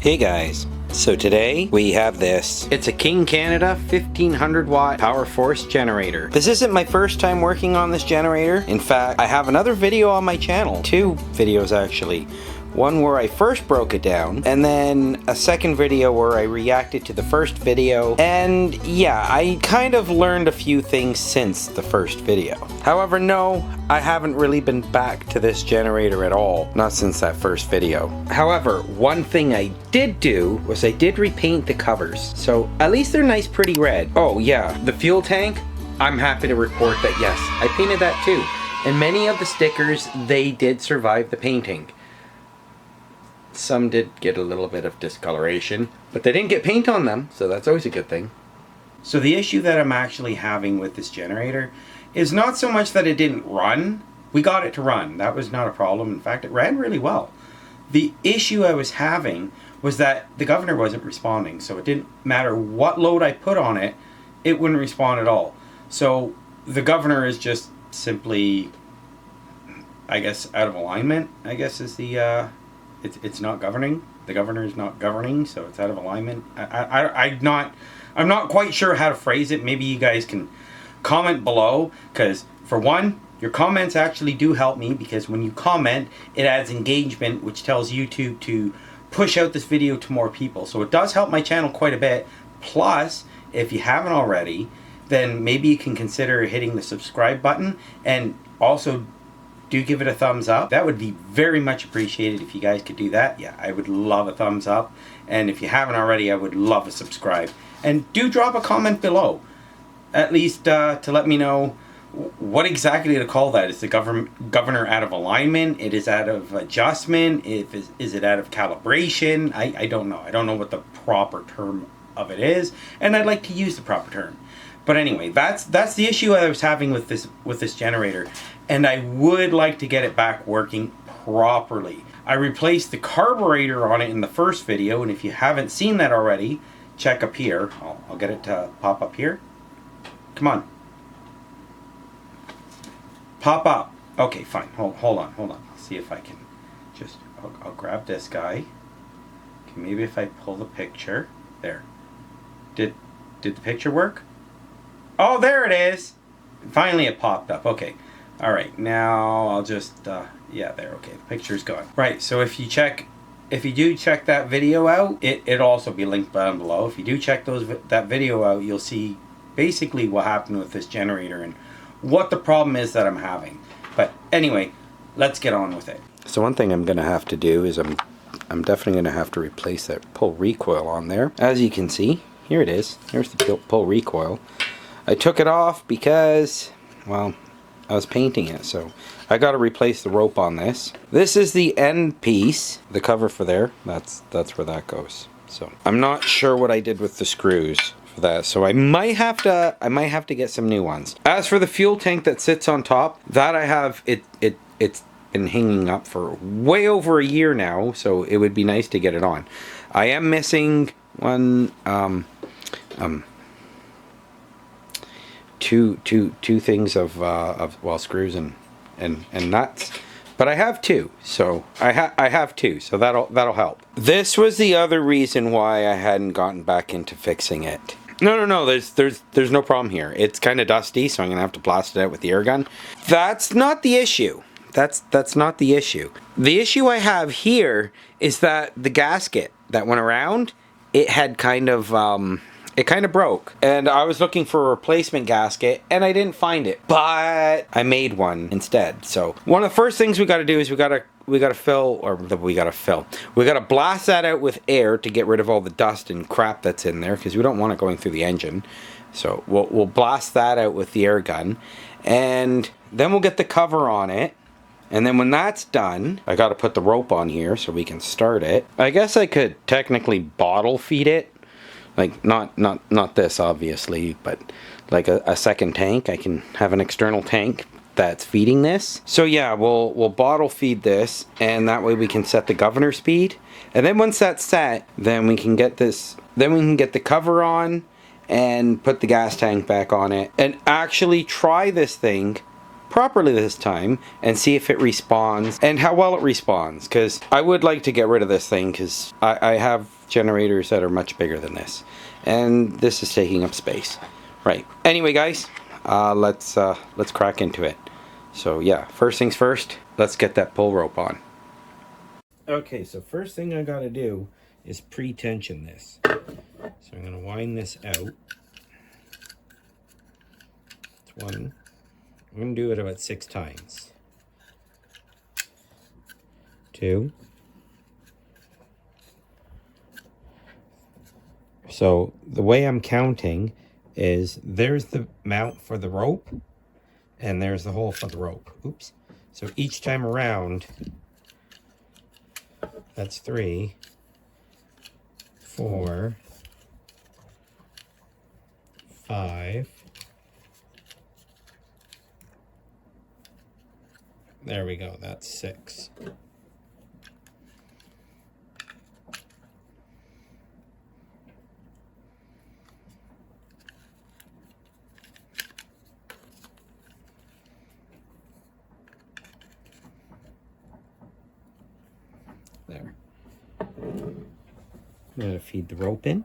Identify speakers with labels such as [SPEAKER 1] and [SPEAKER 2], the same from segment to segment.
[SPEAKER 1] Hey guys, so today we have this. It's a King Canada 1500 watt Powerforce generator. This isn't my first time working on this generator. In fact, I have another video on my channel, 2 videos actually. One where I first broke it down, and then a second video where I reacted to the first video. And yeah, I kind of learned a few things since the first video. However, no, I haven't really been back to this generator at all, not since that first video. However, one thing I did do was I did repaint the covers, so at least they're nice pretty red. Oh yeah, the fuel tank, I'm happy to report that yes, I painted that too. And many of the stickers, they did survive the painting. Some did get a little bit of discoloration, but they didn't get paint on them, so that's always a good thing. So the issue that I'm actually having with this generator is not so much that it didn't run. We got it to run. That was not a problem. In fact, it ran really well. The issue I was having was that the governor wasn't responding, so it didn't matter what load I put on it, it wouldn't respond at all. So the governor is just simply, I guess, out of alignment, I guess is the... It's not governing. The governor is not governing, so it's out of alignment. I'm not quite sure how to phrase it. Maybe you guys can comment below, because for one, your comments actually do help me, because when you comment, it adds engagement, which tells YouTube to push out this video to more people. So it does help my channel quite a bit. Plus, if you haven't already, then maybe you can consider hitting the subscribe button, and also do give it a thumbs up. That would be very much appreciated if you guys could do that. Yeah, I would love a thumbs up. And if you haven't already, I would love a subscribe. And do drop a comment below, at least to let me know what exactly to call that. Is the governor out of alignment? It is out of adjustment? Is it out of calibration? I don't know. I don't know what the proper term of it is, and I'd like to use the proper term. But anyway, that's the issue I was having with this generator, and I would like to get it back working properly. I replaced the carburetor on it in the first video, and if you haven't seen that already, check up here. I'll get it to pop up here. Come on. Pop up. Okay, fine. Hold on. I'll see if I can just... I'll grab this guy. Okay, maybe if I pull the picture. There. Did the picture work? Oh, there it is. Finally it popped up. Okay. All right. Now I'll just, yeah, there. Okay. The picture's gone. Right. So if you do check that video out, it'll also be linked down below. If you do check that video out, you'll see basically what happened with this generator and what the problem is that I'm having. But anyway, let's get on with it. So one thing I'm going to have to do is I'm definitely going to have to replace that pull recoil on there. As you can see, here it is. Here's the pull recoil. I took it off because, well, I was painting it, so I got to replace the rope on this. This is the end piece, the cover for there. That's where that goes. So I'm not sure what I did with the screws for that, so I might have to get some new ones. As for the fuel tank that sits on top, that I have it's been hanging up for way over a year now, so it would be nice to get it on. I am missing one two things of well, screws and nuts, but I have 2, so I have 2, so that'll help. This was the other reason why I hadn't gotten back into fixing it. No, there's no problem here. It's kind of dusty, so I'm gonna have to blast it out with the air gun. That's not the issue. That's not the issue. The issue I have here is that the gasket that went around, it had kind of it kind of broke, and I was looking for a replacement gasket and I didn't find it, but I made one instead. So one of the first things we got to do is we got to blast that out with air to get rid of all the dust and crap that's in there, because we don't want it going through the engine. So we'll blast that out with the air gun, and then we'll get the cover on it. And then when that's done, I got to put the rope on here so we can start it. I guess I could technically bottle feed it. Like, not this, obviously, but like a second tank. I can have an external tank that's feeding this. So yeah, we'll bottle feed this, and that way we can set the governor speed. And then once that's set, then we can get this, then we can get the cover on and put the gas tank back on it and actually try this thing properly this time and see if it responds and how well it responds, because I would like to get rid of this thing because I have generators that are much bigger than this, and this is taking up space. Right. Anyway, guys, let's crack into it. So yeah, first things first, let's get that pull rope on. Okay, so first thing I gotta do is pre-tension this. So I'm gonna wind this out. It's one. I'm gonna do it about 6 times. 2. So the way I'm counting is there's the mount for the rope and there's the hole for the rope. Oops. So each time around, that's 3, 4, 5. There we go, that's 6. There. I'm going to feed the rope in.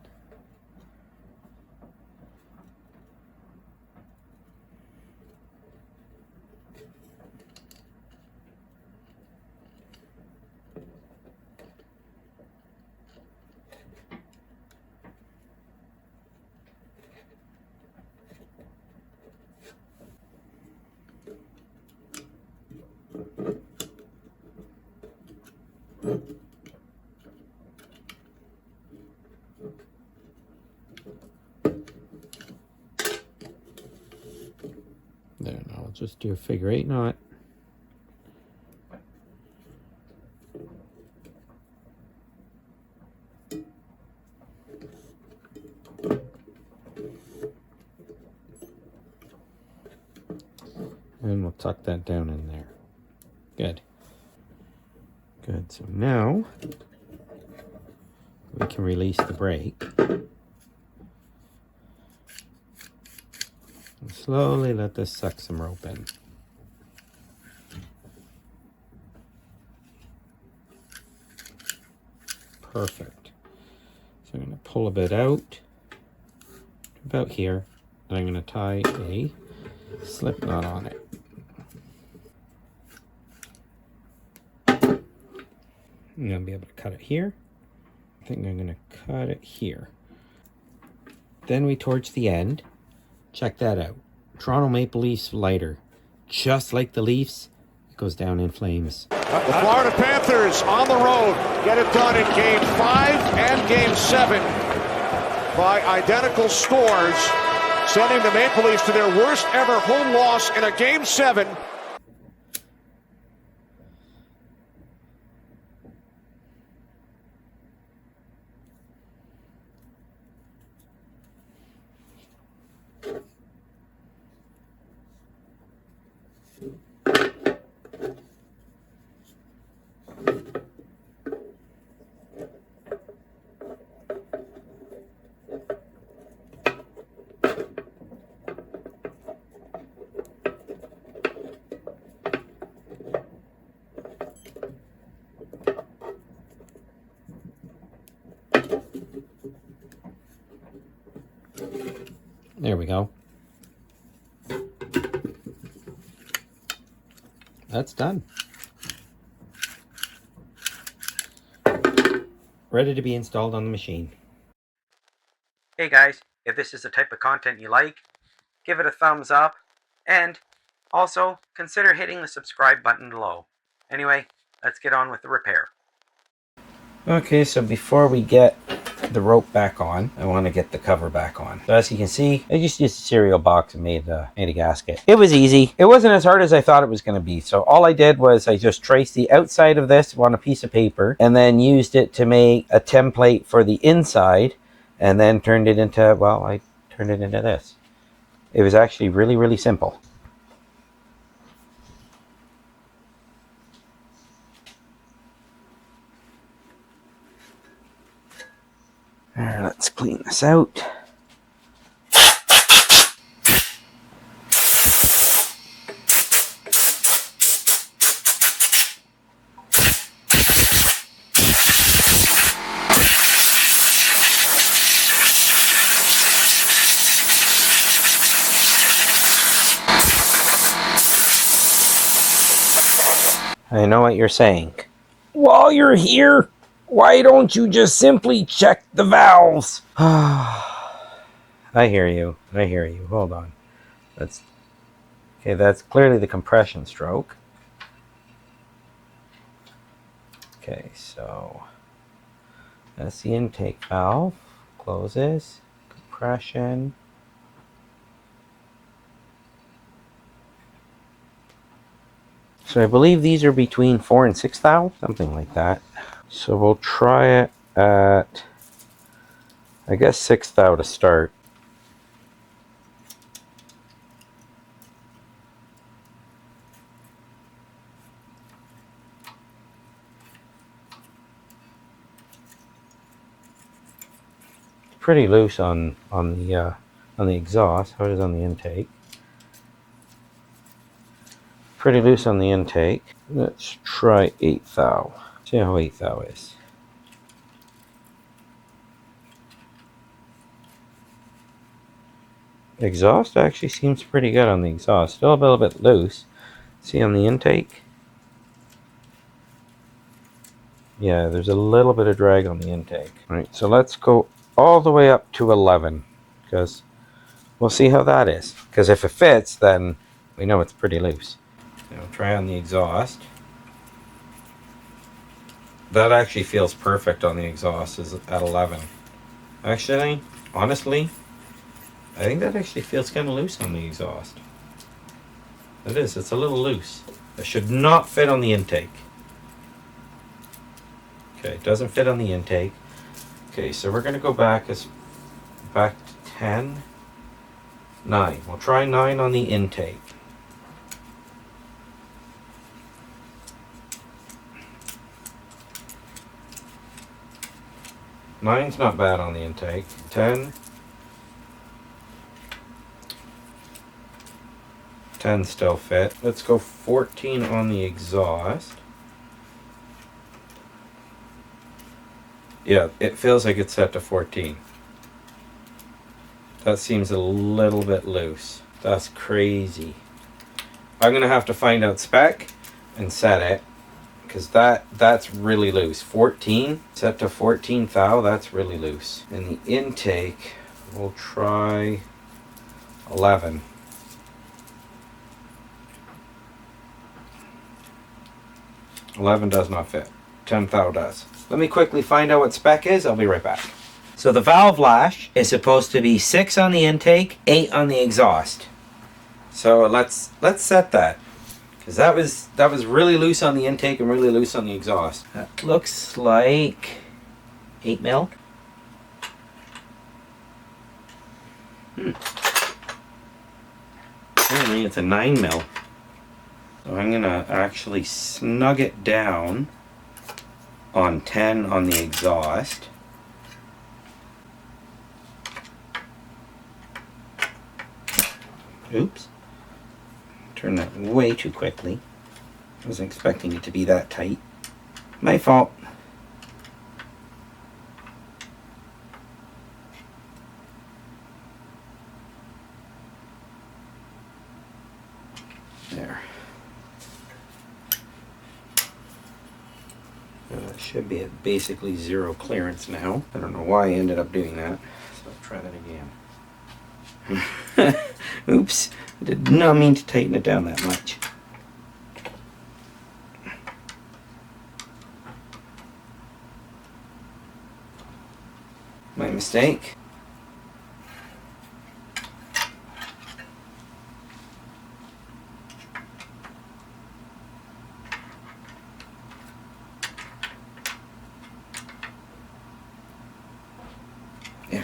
[SPEAKER 1] There, now I'll just do a figure 8 knot. And we'll tuck that down in there. Good. Good, so now we can release the brake. And slowly let this suck some rope in. Perfect. So I'm going to pull a bit out, about here, and I'm going to tie a slip knot on it. I'm going to be able to cut it here. I think I'm going to cut it here. Then we torch the end. Check that out. Toronto Maple Leafs lighter. Just like the Leafs, it goes down in flames.
[SPEAKER 2] The Florida Panthers on the road get it done in Game 5 and Game 7 by identical scores, sending the Maple Leafs to their worst ever home loss in a Game 7.
[SPEAKER 1] There we go. That's done. Ready to be installed on the machine. Hey guys, if this is the type of content you like, give it a thumbs up, and also consider hitting the subscribe button below. Anyway, let's get on with the repair. Okay, so before we get the rope back on, I want to get the cover back on. So as you can see, I just used a cereal box and made a gasket. It was easy. It wasn't as hard as I thought it was going to be. So all I did was I just traced the outside of this on a piece of paper and then used it to make a template for the inside, and then turned it into, well, I turned it into this. It was actually really, really simple. Alright, let's clean this out. I know what you're saying.
[SPEAKER 3] While you're here, why don't you just simply check the valves?
[SPEAKER 1] I hear you. I hear you. Hold on. That's clearly the compression stroke. Okay, so that's the intake valve. Closes. Compression. So I believe these are between 4 and 6 thou, something like that. So we'll try it at, I guess, 6 thou to start. Pretty loose on the exhaust. How it is on the intake? Pretty loose on the intake. Let's try 8 thou. See how 8 thou is. Exhaust actually seems pretty good on the exhaust. Still a little bit loose. See on the intake? Yeah, there's a little bit of drag on the intake. All right, so let's go all the way up to 11, because we'll see how that is. Because if it fits, then we know it's pretty loose. Now try on the exhaust. That actually feels perfect on the exhaust, is at 11. Actually, honestly, I think that actually feels kind of loose on the exhaust. It is, it's a little loose. It should not fit on the intake. Okay, it doesn't fit on the intake. Okay, so we're gonna go back to 10, 9. We'll try 9 on the intake. Nine's not bad on the intake. 10. 10 still fit. Let's go 14 on the exhaust. Yeah, it feels like it's set to 14. That seems a little bit loose. That's crazy. I'm gonna have to find out spec and set it, because that's really loose. 14 set to 14 thou, that's really loose. And the intake, we'll try 11. 11 does not fit. 10 thou does. Let me quickly find out what spec is. I'll be right back. So the valve lash is supposed to be 6 on the intake, 8 on the exhaust. So let's set that, because that was really loose on the intake and really loose on the exhaust. That looks like 8 mil. Apparently it's a 9 mil. So I'm gonna actually snug it down on 10 on the exhaust. Oops. Turned that way too quickly. I wasn't expecting it to be that tight. My fault. There. Should be at basically 0 clearance now. I don't know why I ended up doing that. So I'll try that again. Oops. I did not mean to tighten it down that much. My mistake. There.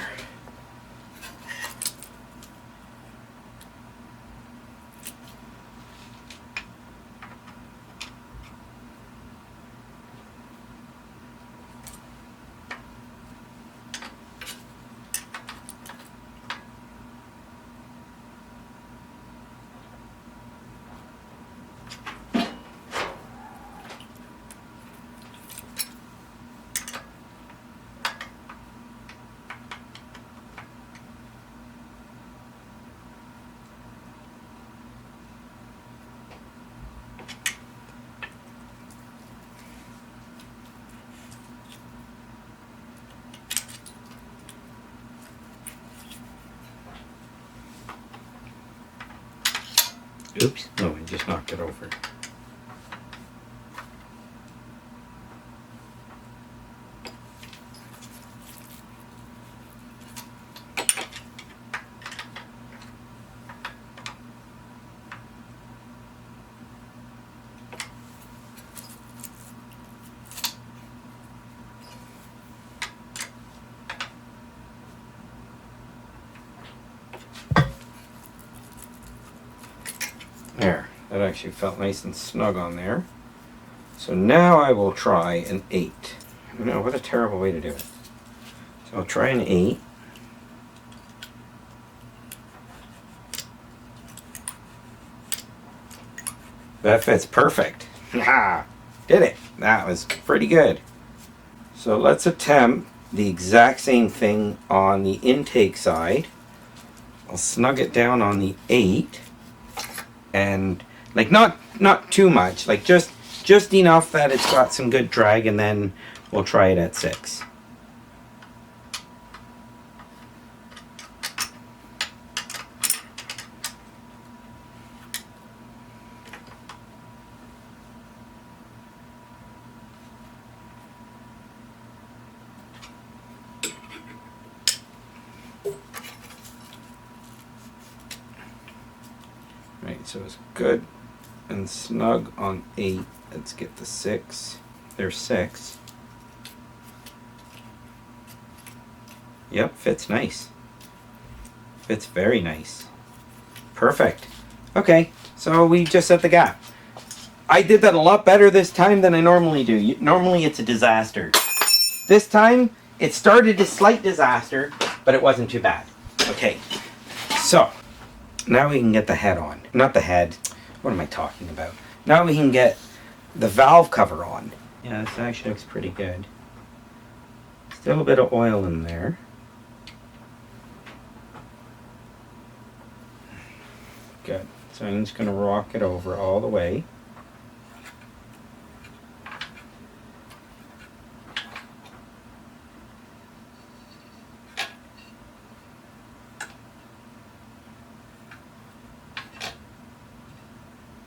[SPEAKER 1] Oops, no, I just knocked it over. There, that actually felt nice and snug on there. So now I will try an 8. No, what a terrible way to do it. So I'll try an 8. That fits perfect. Ha! Did it. That was pretty good. So let's attempt the exact same thing on the intake side. I'll snug it down on the 8. And like not too much, like just enough that it's got some good drag, and then we'll try it at 6. Right, so it's good and snug on 8. Let's get the 6. There's 6. Yep, fits nice. Fits very nice. Perfect. Okay, so we just set the gap. I did that a lot better this time than I normally do. Normally it's a disaster. This time it started a slight disaster, but it wasn't too bad. Okay, so now we can get the head on. Not the head. What am I talking about? Now we can get the valve cover on. Yeah, this actually looks pretty good. Still a bit of oil in there. Good. So I'm just going to rock it over all the way.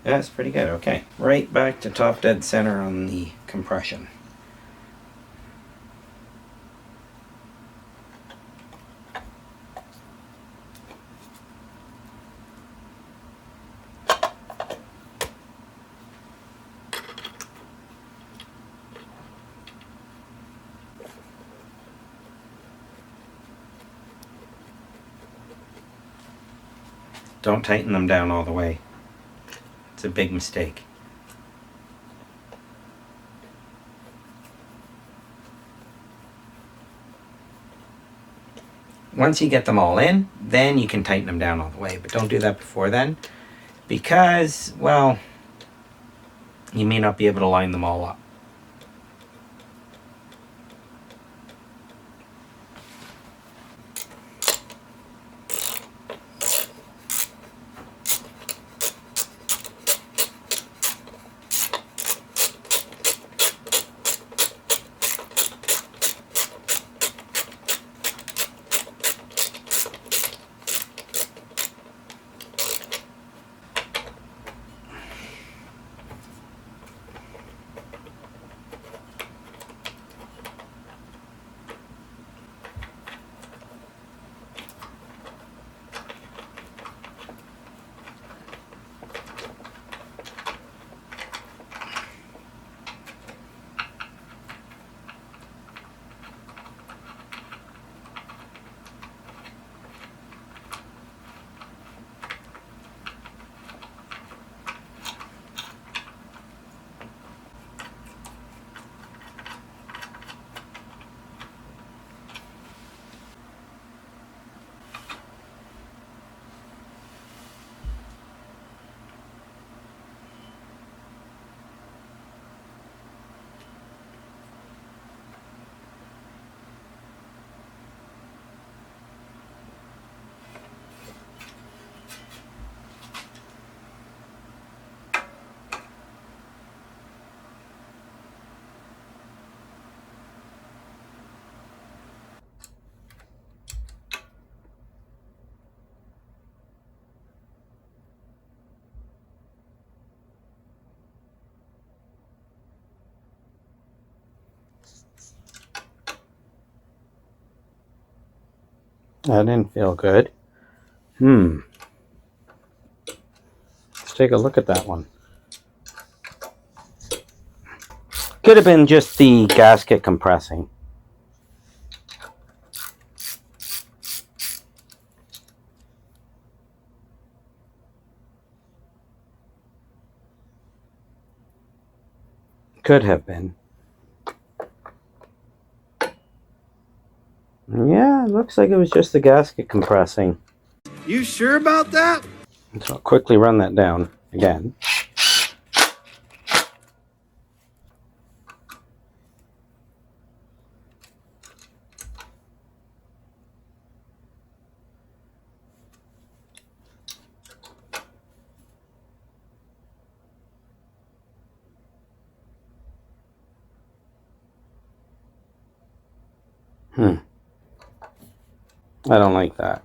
[SPEAKER 1] Yeah, it's pretty good. Okay, right back to top dead center on the compression. Don't tighten them down all the way. It's a big mistake. Once you get them all in, then you can tighten them down all the way. But don't do that before then, because, well, you may not be able to line them all up. That didn't feel good. Let's take a look at that one. Could have been just the gasket compressing. Could have been. Yeah, it looks like it was just the gasket compressing.
[SPEAKER 4] You sure about that?
[SPEAKER 1] So I'll quickly run that down again. I don't like that.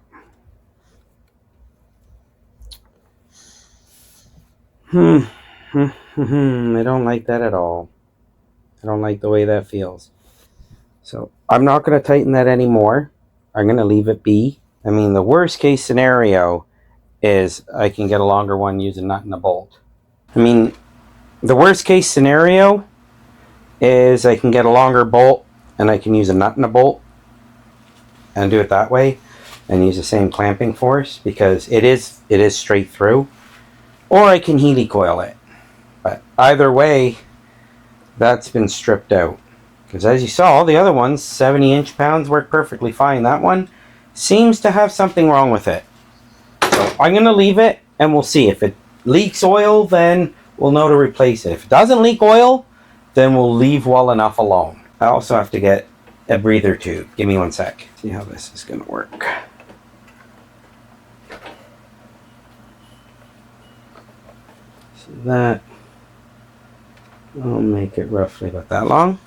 [SPEAKER 1] I don't like that at all. I don't like the way that feels. So I'm not going to tighten that anymore. I'm going to leave it be. I mean, the worst case scenario is I can get a longer one using a nut and a bolt. I mean, the worst case scenario is I can get a longer bolt and I can use a nut and a bolt and do it that way and use the same clamping force because it is straight through. Or I can Healy coil it. But either way, that's been stripped out. Because as you saw, the other ones, 70 inch-pounds, work perfectly fine. That one seems to have something wrong with it. So I'm going to leave it and we'll see. If it leaks oil, then we'll know to replace it. If it doesn't leak oil, then we'll leave well enough alone. I also have to get a breather tube. Give me 1 sec. See how this is going to work. So that, I'll make it roughly about that long.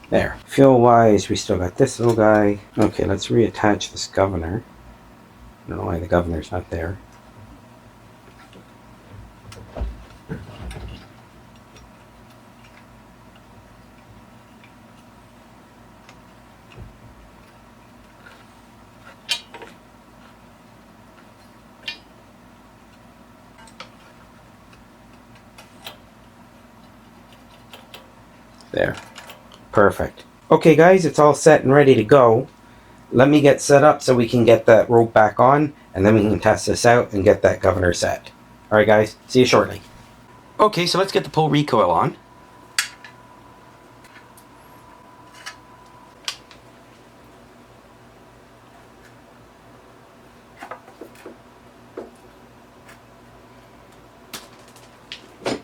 [SPEAKER 1] There. Fuel wise, we still got this little guy. Okay, let's reattach this governor. I don't know why the governor's not there. There. Perfect. Okay guys, it's all set and ready to go. Let me get set up so we can get that rope back on and then we can test this out and get that governor set. Alright guys, see you shortly. Okay, so let's get the pull recoil on.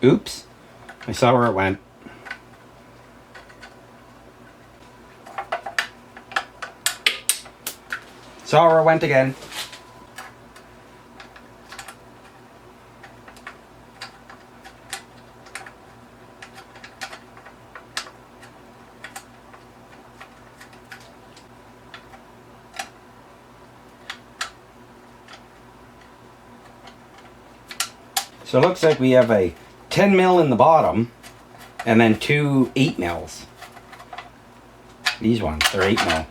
[SPEAKER 1] Oops, I saw where it went. Saw where it went again. So it looks like we have a 10 mil in the bottom and then two 8 mils. These ones, they're 8 mil.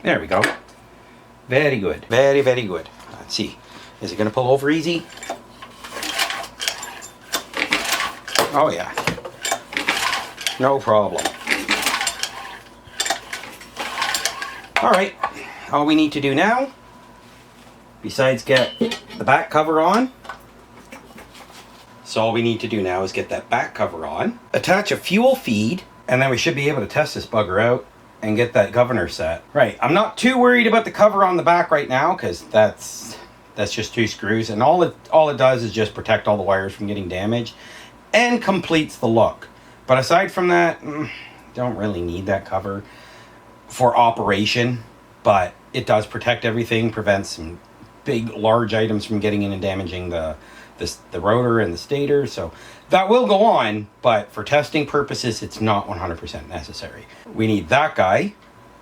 [SPEAKER 1] There we go. Very good. Very, very good. Let's see. Is it going to pull over easy? Oh yeah. No problem. Alright. All we need to do now, besides get the back cover on, so all we need to do now is get that back cover on, attach a fuel feed, and then we should be able to test this bugger out and get that governor set. Right, I'm not too worried about the cover on the back right now because that's just 2 screws, and all it does is just protect all the wires from getting damaged. and completes the look. But aside from that, don't really need that cover for operation, but it does protect everything, prevents some big, large items from getting in and damaging the rotor and the stator. So that will go on, but for testing purposes, it's not 100% necessary. We need that guy,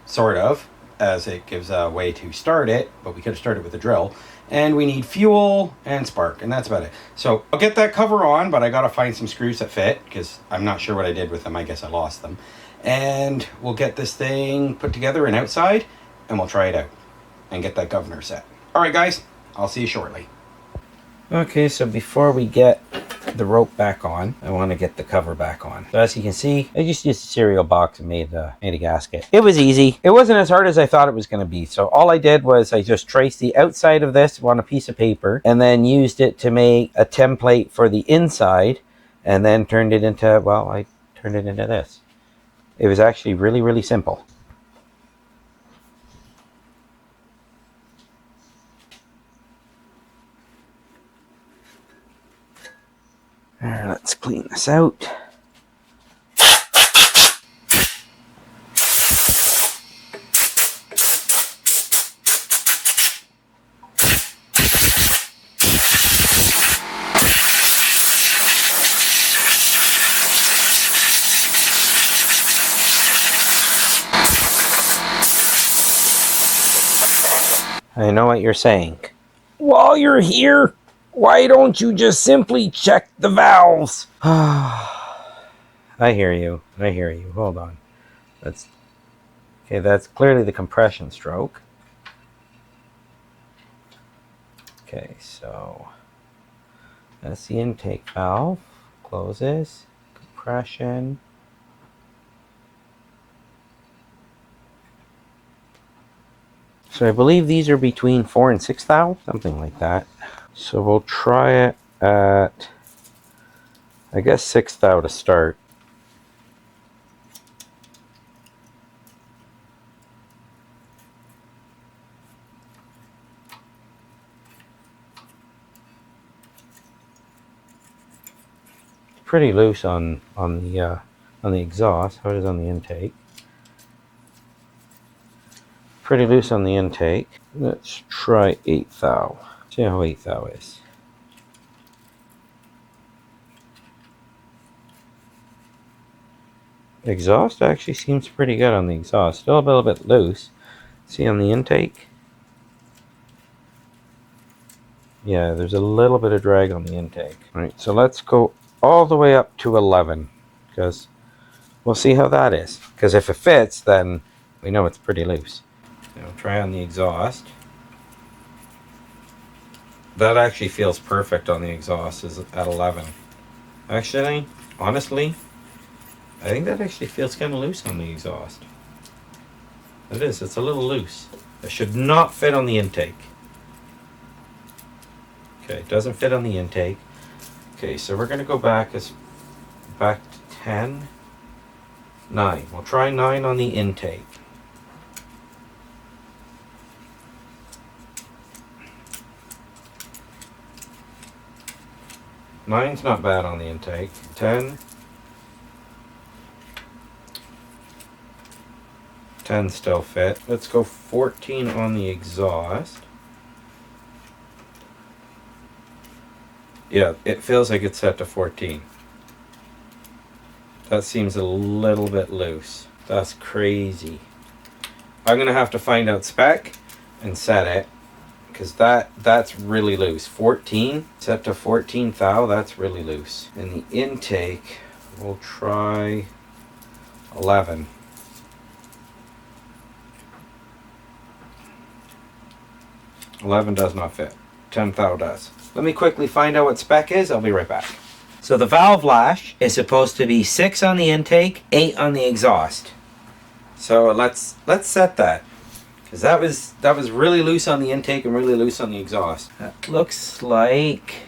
[SPEAKER 1] sort of, as it gives a way to start it, but we could have started with a drill. And we need fuel and spark, and that's about it. So I'll get that cover on, but I gotta find some screws that fit, because I'm not sure what I did with them. I guess I lost them. And we'll get this thing put together and outside, and we'll try it out and get that governor set. All right, guys, I'll see you shortly. Okay, so before we get the rope back on, I want to get the cover back on. So as you can see, I just used a cereal box and made a gasket. It was easy. It wasn't as hard as I thought it was going to be. So all I did was I just traced the outside of this on a piece of paper and then used it to make a template for the inside, and then turned it into, well, I turned it into this. It was actually really, really simple. All right, let's clean this out. I know what you're saying.
[SPEAKER 3] While you're here, why don't you just simply check the valves?
[SPEAKER 1] I hear you. I hear you. Hold on. That's clearly the compression stroke. Okay, so that's the intake valve. Closes. Compression. So I believe these are between 4 and 6 thou, something like that. So we'll try it at, I guess, 6 thou to start. It's pretty loose on the exhaust. How it is on the intake? Pretty loose on the intake. Let's try 8 thou. See how 8 thou is. Exhaust actually seems pretty good on the exhaust. Still a little bit loose. See on the intake? Yeah, there's a little bit of drag on the intake. All right, so let's go all the way up to 11, because we'll see how that is. Because if it fits, then we know it's pretty loose. Now try on the exhaust. That actually feels perfect on the exhaust, is at 11. Actually, honestly, I think that actually feels kind of loose on the exhaust. It is, it's a little loose. It should not fit on the intake. Okay, it doesn't fit on the intake. Okay, so we're gonna go back to 10, 9. We'll try 9 on the intake. Nine's not bad on the intake. 10. 10 still fit. Let's go 14 on the exhaust. Yeah, it feels like it's set to 14. That seems a little bit loose. That's crazy. I'm gonna have to find out spec and set it, because that's really loose. 14 set to 14 thou, that's really loose. And the intake, we'll try 11. 11 does not fit. 10 thou does. Let me quickly find out what spec is. I'll be right back. So the valve lash is supposed to be 6 on the intake, 8 on the exhaust. So let's set that. Because that was really loose on the intake and really loose on the exhaust. That looks like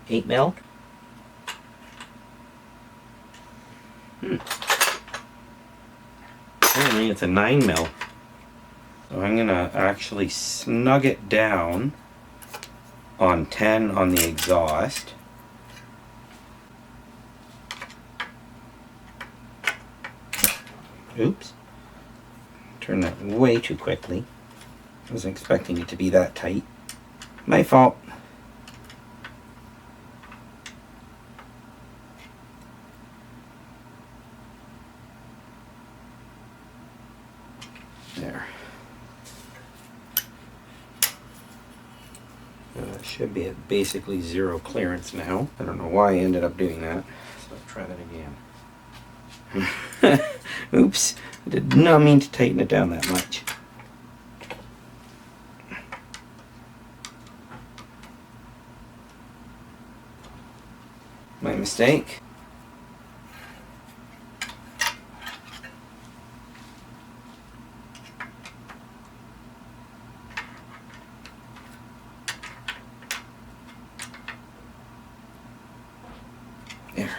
[SPEAKER 1] 8 mil. I think it's a 9 mil. So I'm gonna actually snug it down on 10 on the exhaust. Oops. Turned that way too quickly. I wasn't expecting it to be that tight. My fault. There. Should be at basically zero clearance now. I don't know why I ended up doing that. So I'll try that again. Oops. I did not mean to tighten it down that much. My mistake. There.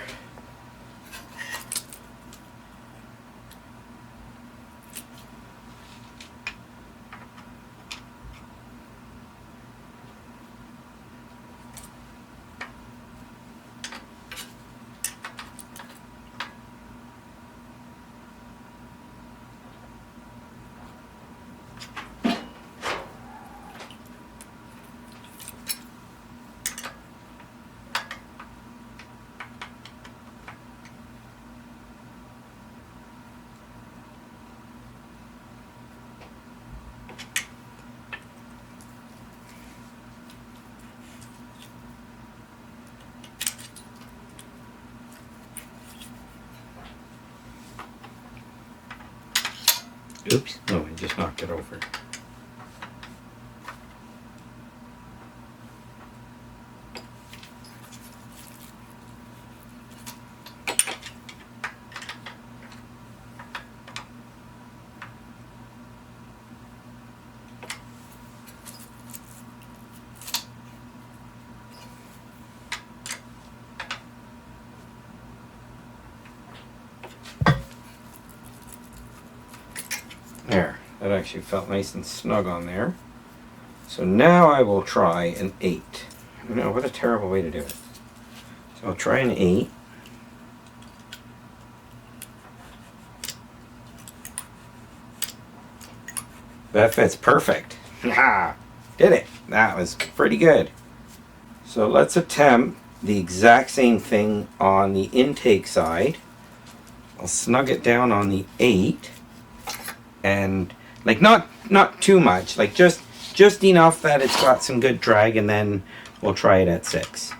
[SPEAKER 1] Oops. No, I just knocked it over. There, that actually felt nice and snug on there. So now I will try an 8. No, what a terrible way to do it. So I'll try an 8. That fits perfect. Ha! Did it. That was pretty good. So let's attempt the exact same thing on the intake side. I'll snug it down on the 8. And like not too much, like just enough that it's got some good drag, and then we'll try it at 6.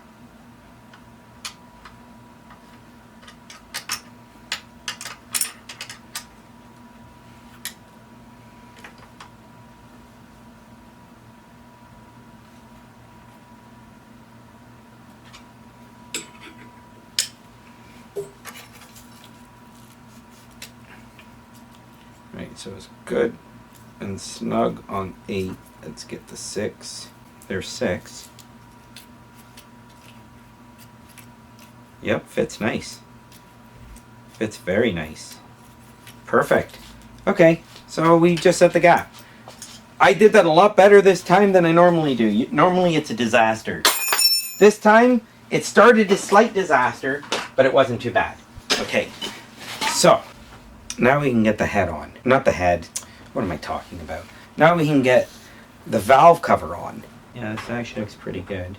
[SPEAKER 1] Right, so it's good and snug on 8. Let's get the 6. There's 6. Yep, fits nice. Fits very nice. Perfect. Okay, so we just set the gap. I did that a lot better this time than I normally do. Normally it's a disaster. This time it started a slight disaster, but it wasn't too bad. Okay, so now we can get the head on. Not the head. What am I talking about? Now we can get the valve cover on. Yeah, this actually looks pretty good.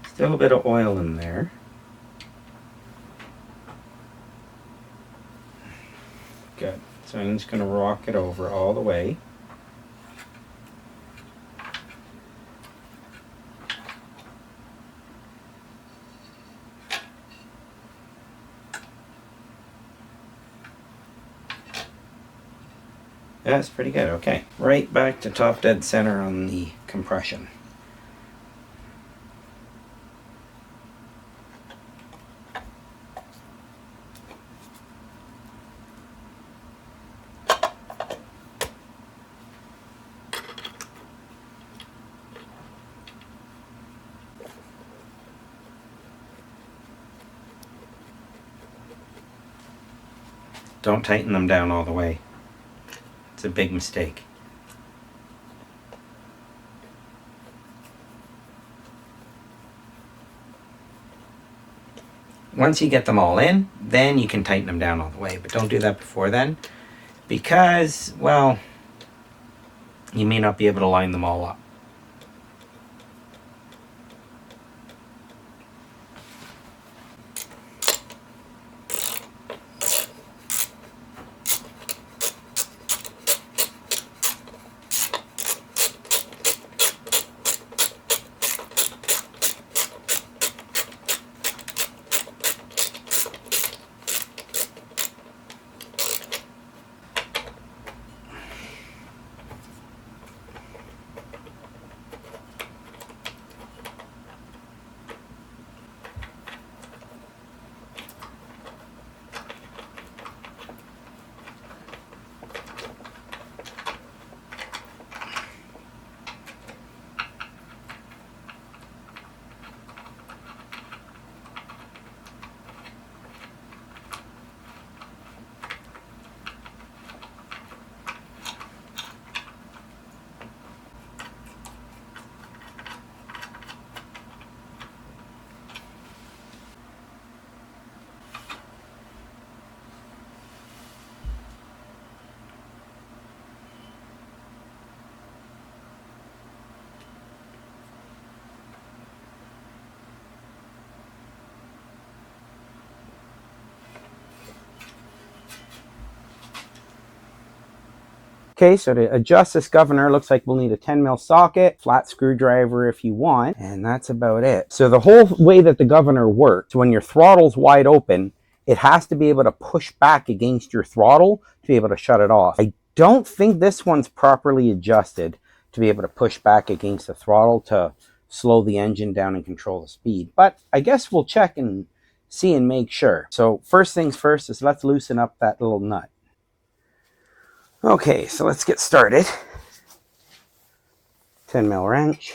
[SPEAKER 1] Still a bit of oil in there. Good. So I'm just going to rock it over all the way. Yeah, that's pretty good. Okay. Right back to top dead center on the compression. Don't tighten them down all the way. It's a big mistake. Once you get them all in, then you can tighten them down all the way. But don't do that before then, because, well, you may not be able to line them all up. Okay, so to adjust this governor, looks like we'll need a 10 mil socket, flat screwdriver if you want, and that's about it. So the whole way that the governor works, when your throttle's wide open, it has to be able to push back against your throttle to be able to shut it off. I don't think this one's properly adjusted to be able to push back against the throttle to slow the engine down and control the speed. But I guess we'll check and see and make sure. So first things first is let's loosen up that little nut. Okay, so let's get started. 10 mil wrench.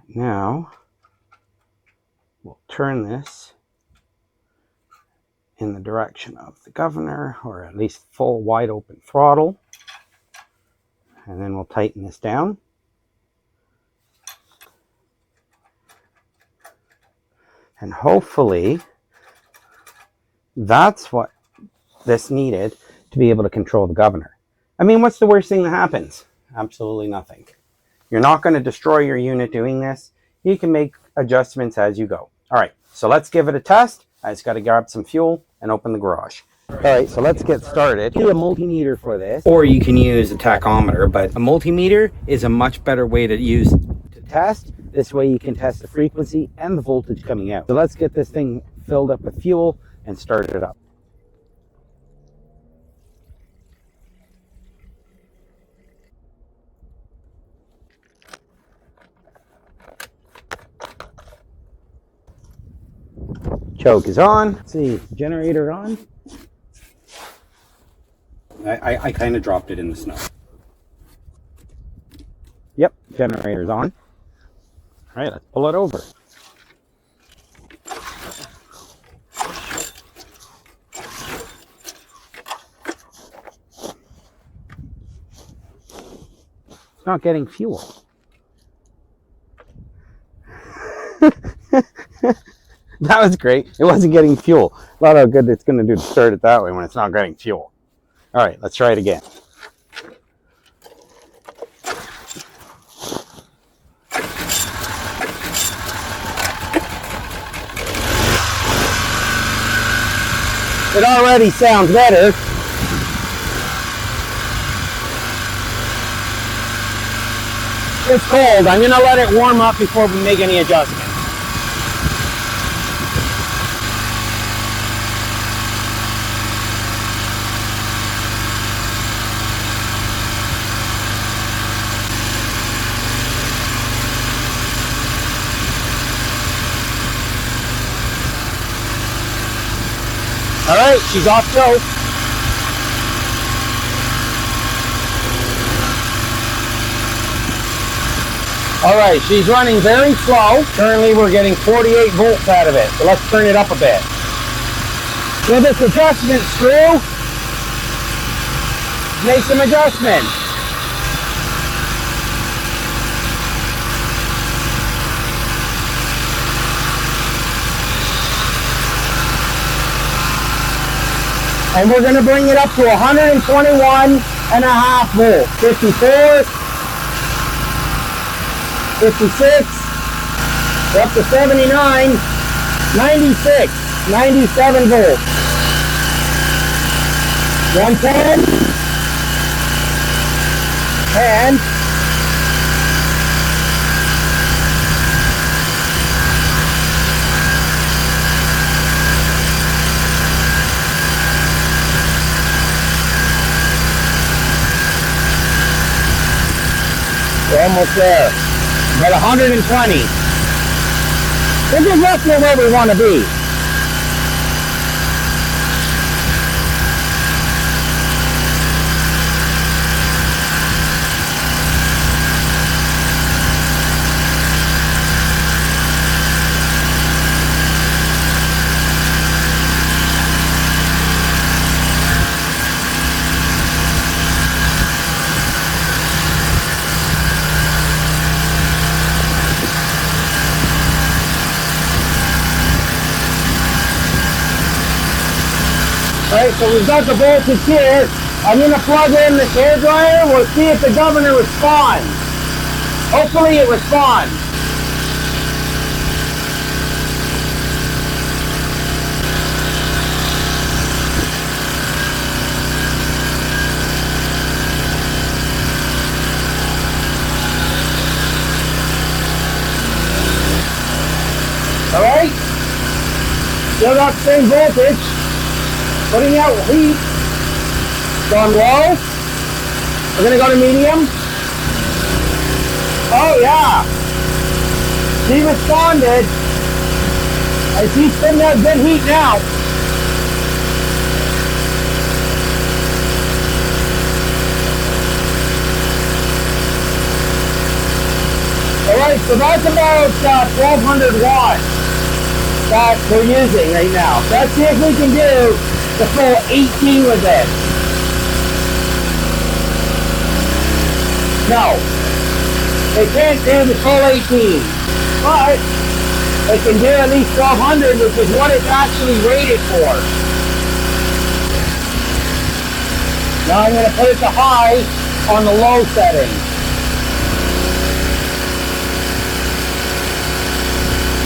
[SPEAKER 1] Now, we'll turn this in the direction of the governor, or at least full wide open throttle. And then we'll tighten this down. And hopefully, that's what this needed to be able to control the governor. I mean, what's the worst thing that happens? Absolutely nothing. You're not going to destroy your unit doing this. You can make adjustments as you go. All right, so let's give it a test. I just got to grab some fuel and open the garage. All right, so let's get started. Use a multimeter for this, or you can use a tachometer, but a multimeter is a much better way to use to test. This way you can test the frequency and the voltage coming out. So let's get this thing filled up with fuel and start it up. Choke is on. Let's see, generator on. I kind of dropped it in the snow. Yep, generator's on. All right, let's pull it over. It's not getting fuel. That was great. It wasn't getting fuel. A lot of good it's going to do to start it that way when it's not getting fuel. All right, let's try it again. It already sounds better. It's cold. I'm going to let it warm up before we make any adjustments. All right, she's off choke. All right, she's running very slow. Currently, we're getting 48 volts out of it. So let's turn it up a bit. With this adjustment screw, make some adjustments.
[SPEAKER 5] And we're going to bring it up to 121.5 volts. 54, 56, up to 79, 96, 97 volts. 110, and we're almost there. About 120. This is roughly where we want to be. Alright, so we've got the voltage here. I'm going to plug in the hair dryer. We'll see if the governor responds. Hopefully it responds. Alright, still got the same voltage. Putting out heat. Going low. We're going to go to medium. Oh yeah. She responded. And she's putting out good heat now. Alright, so that's about 1200 watts that we're using right now. So let's see if we can do the full 18 with it. No, they can't do the full 18, but they can do at least 1200, which is what it's actually rated for. Now I'm going to put it to high on the low setting.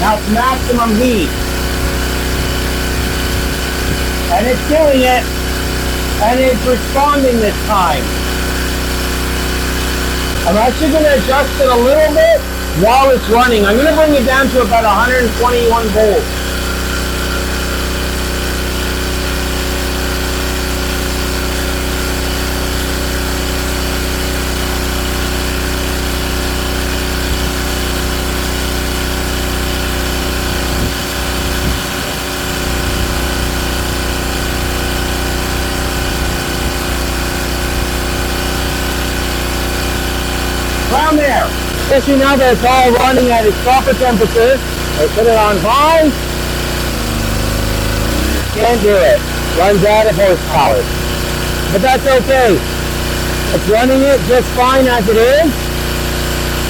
[SPEAKER 5] Now it's maximum heat. And it's doing it, and it's responding this time. I'm actually going to adjust it a little bit while it's running. I'm going to bring it down to about 121 volts. Down there. Especially now that it's all running at its proper temperature. I put it on high. Can't do it. Runs out of horsepower. But that's okay. It's running it just fine as it is.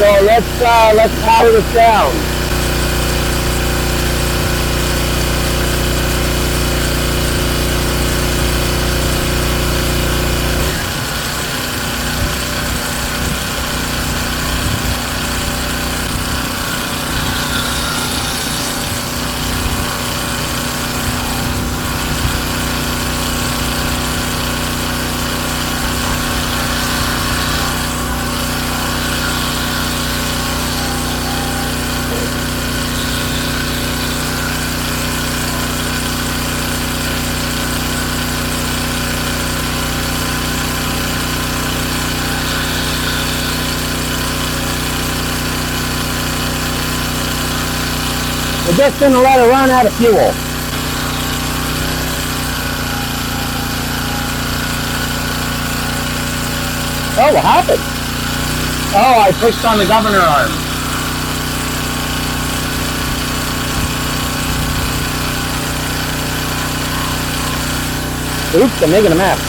[SPEAKER 5] So let's power this down. We're just going to let it run out of fuel. Oh, what happened? Oh, I pushed on the governor arm. Oops, I'm making a mess.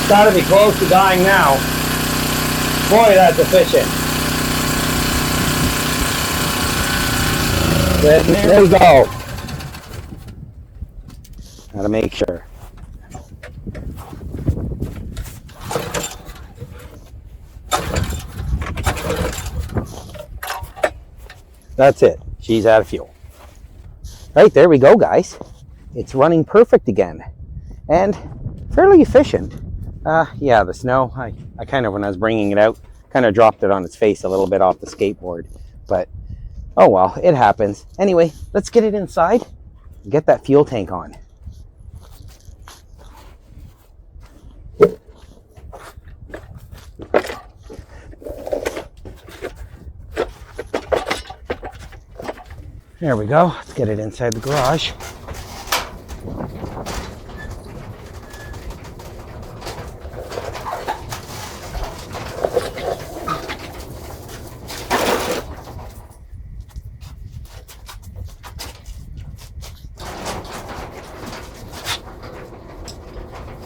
[SPEAKER 5] gotta be close to dying now. Boy, that's efficient. There we go. Gotta make sure. That's it. She's out of fuel. Right, there we go, guys. It's running perfect again. And fairly efficient. Yeah, the snow, I kind of, when I was bringing it out, kind of dropped it on its face a little bit off the skateboard. But, oh well, it happens. Anyway, let's get it inside and get that fuel tank on. There we go. Let's get it inside the garage.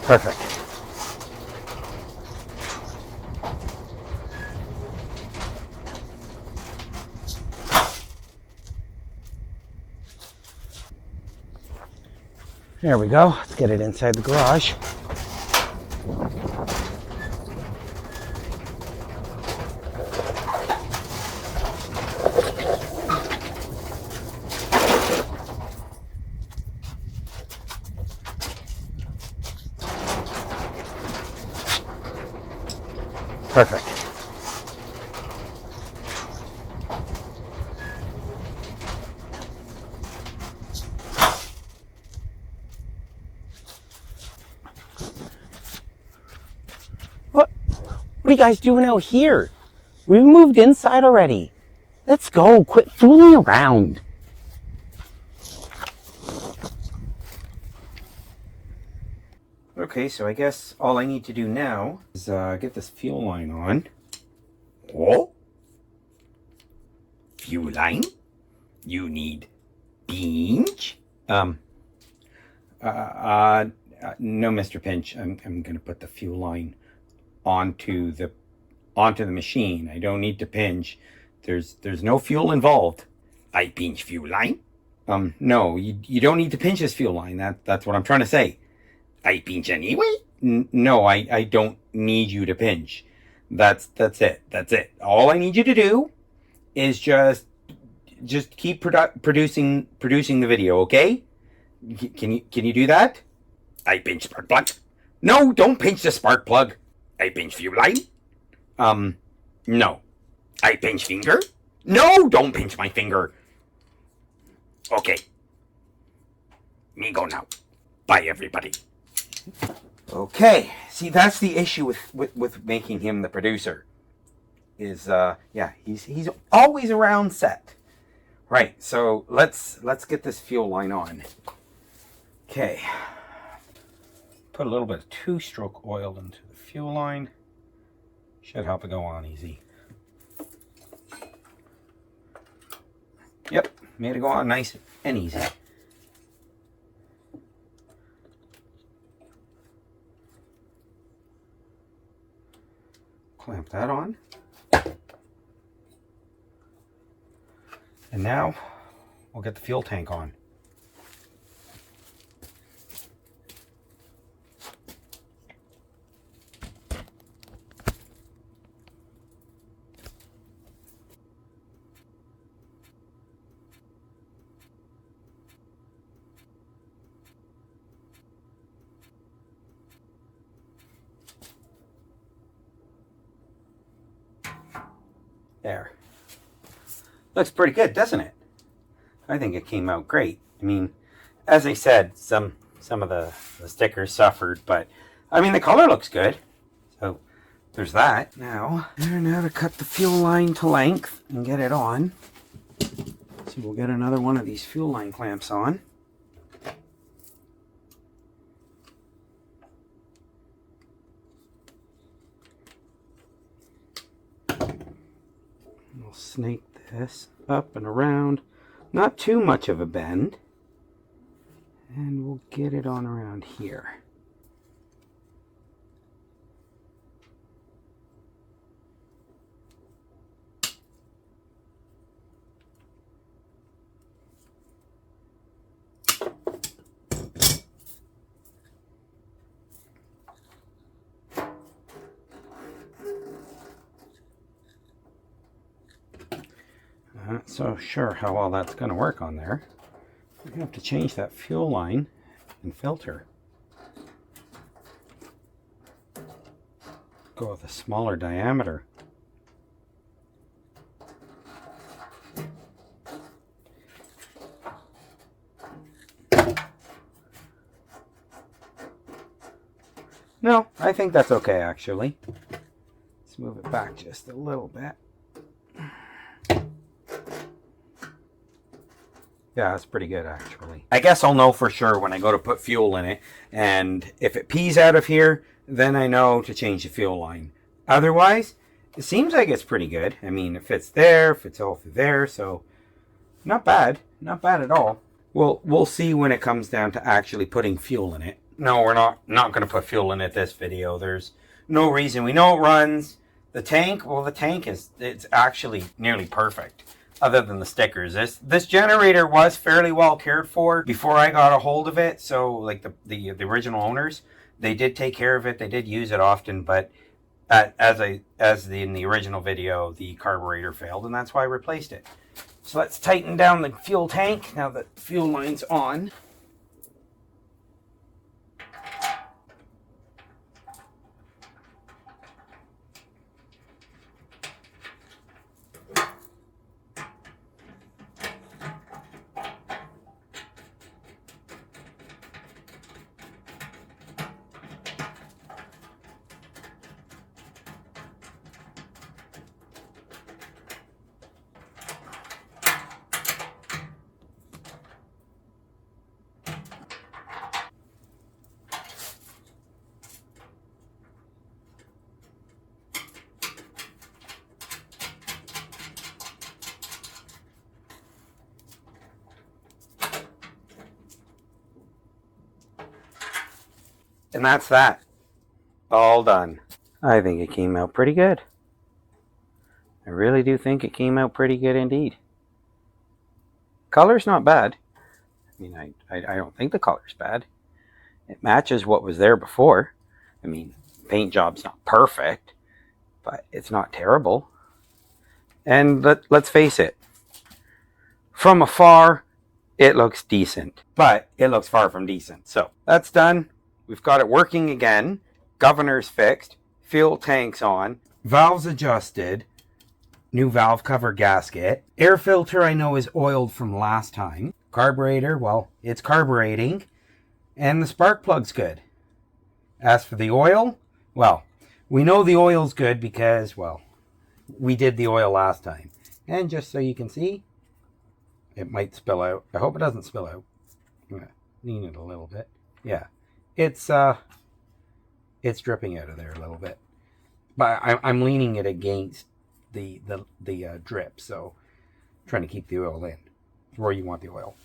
[SPEAKER 5] Perfect. There we go. Let's get it inside the garage. Perfect. What are you guys doing out here? We've moved inside already. Let's go. Quit fooling around.
[SPEAKER 1] Okay, so I guess all I need to do now is get this fuel line on. Oh? Fuel line? You need pinch? No, Mr. Pinch. I'm gonna put the fuel line onto the machine. I don't need to pinch. There's no fuel involved. I pinch fuel line? No, you don't need to pinch this fuel line. That's what I'm trying to say. I pinch anyway? No, I don't need you to pinch. That's it. That's it. All I need you to do is just keep producing the video, okay? Can you do that? I pinch spark plug. No, don't pinch the spark plug. I pinch fuel line. No. I pinch finger. No, don't pinch my finger. Okay. Me go now. Bye, everybody. Okay, see, that's the issue with making him the producer. Is yeah, he's always around set. Right, so let's get this fuel line on. Okay, put a little bit of 2-stroke oil into the fuel line. Should help it go on easy. Yep, made it go on nice and easy. Clamp that on. And now we'll get the fuel tank on. There. Looks pretty good, doesn't it? I think it came out great. I mean, as I said, some of the stickers suffered, but I mean, the color looks good. So there's that. Now to cut the fuel line to length and get it on. So we'll get another one of these fuel line clamps on. We'll snake this up and around, not too much of a bend, and we'll get it on around here. Not so sure how well that's going to work on there. We're going to have to change that fuel line and filter. Go with a smaller diameter. No, I think that's okay actually. Let's move it back just a little bit. Yeah, that's pretty good actually. I guess I'll know for sure when I go to put fuel in it, and if it pees out of here, then I know to change the fuel line. Otherwise, it seems like it's pretty good. I mean, it fits there, it fits all through there, so not bad. Not bad at all. We'll see when it comes down to actually putting fuel in it. No, we're not going to put fuel in it this video. There's no reason. We know it runs. The tank, well, the tank it's actually nearly perfect, other than the stickers. This generator was fairly well cared for before I got a hold of it. So, like the original owners, they did take care of it. They did use it often, but in the original video, the carburetor failed, and that's why I replaced it. So let's tighten down the fuel tank now that the fuel line's on. And that's that. All done. I think it came out pretty good. I really do think it came out pretty good indeed. Color's not bad. I mean, I don't think the color's bad. It matches what was there before. I mean, paint job's not perfect, but it's not terrible. And let's face it. From afar, it looks decent. But it looks far from decent. So, that's done. We've got it working again. Governor's fixed. Fuel tank's on. Valves adjusted. New valve cover gasket. Air filter I know is oiled from last time. Carburetor, well, it's carbureting. And the spark plug's good. As for the oil, well, we know the oil's good because, well, we did the oil last time. And just so you can see, it might spill out. I hope it doesn't spill out. I'm gonna lean it a little bit. Yeah. It's dripping out of there a little bit, but I'm leaning it against the drip, so I'm trying to keep the oil in where you want the oil.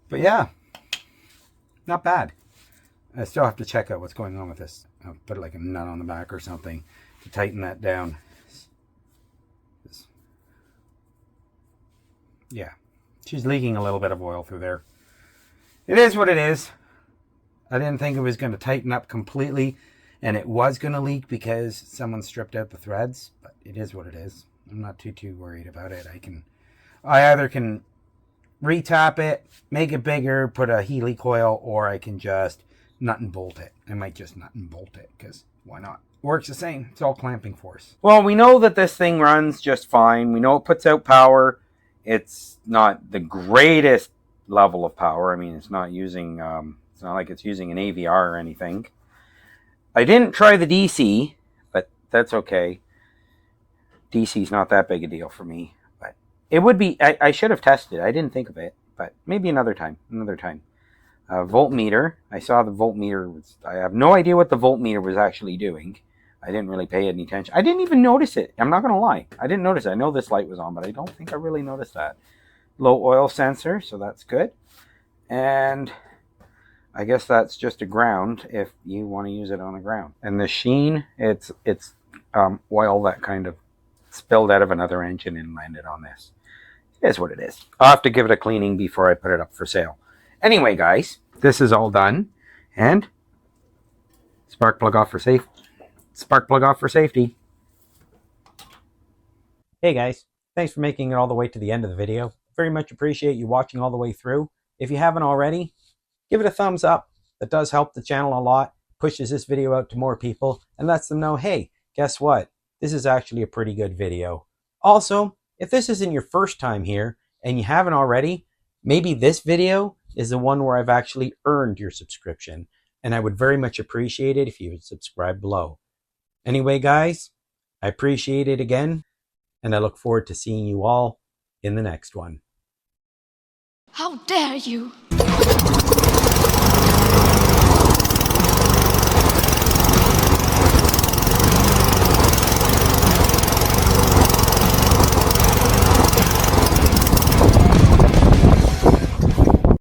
[SPEAKER 1] But yeah, not bad. I still have to check out what's going on with this. I'll put like a nut on the back or something to tighten that down. Yeah, she's leaking a little bit of oil through there. It is what it is. I didn't think it was going to tighten up completely, and it was going to leak because someone stripped out the threads, but it is what it is. I'm not too worried about it. I either can retap it, make it bigger, put a Healy coil, or I can just nut and bolt it. I might just nut and bolt it, because why not? Works the same. It's all clamping force. Well, we know that this thing runs just fine. We know it puts out power. It's not the greatest level of power. I mean, it's not using... it's not like it's using an AVR or anything. I didn't try the DC, but that's okay. DC's not that big a deal for me. But it would be... I should have tested it. I didn't think of it. But maybe another time. Voltmeter. I saw the voltmeter. I have no idea what the voltmeter was actually doing. I didn't really pay any attention. I didn't even notice it. I'm not going to lie. I didn't notice it. I know this light was on, but I don't think I really noticed that. Low oil sensor, so that's good. And... I guess that's just a ground if you want to use it on a ground. And the sheen, it's oil that kind of spilled out of another engine and landed on this. It is what it is. I'll have to give it a cleaning before I put it up for sale. Anyway, guys, this is all done. And spark plug off for safety. Hey guys, Thanks for making it all the way to the end of the video. Very much appreciate you watching all the way through. If you haven't already, give it a thumbs up. That does help the channel a lot, pushes this video out to more people, and lets them know, hey, guess what? This is actually a pretty good video. Also, if this isn't your first time here, and you haven't already, maybe this video is the one where I've actually earned your subscription, and I would very much appreciate it if you would subscribe below. Anyway, guys, I appreciate it again, and I look forward to seeing you all in the next one.
[SPEAKER 6] How dare you!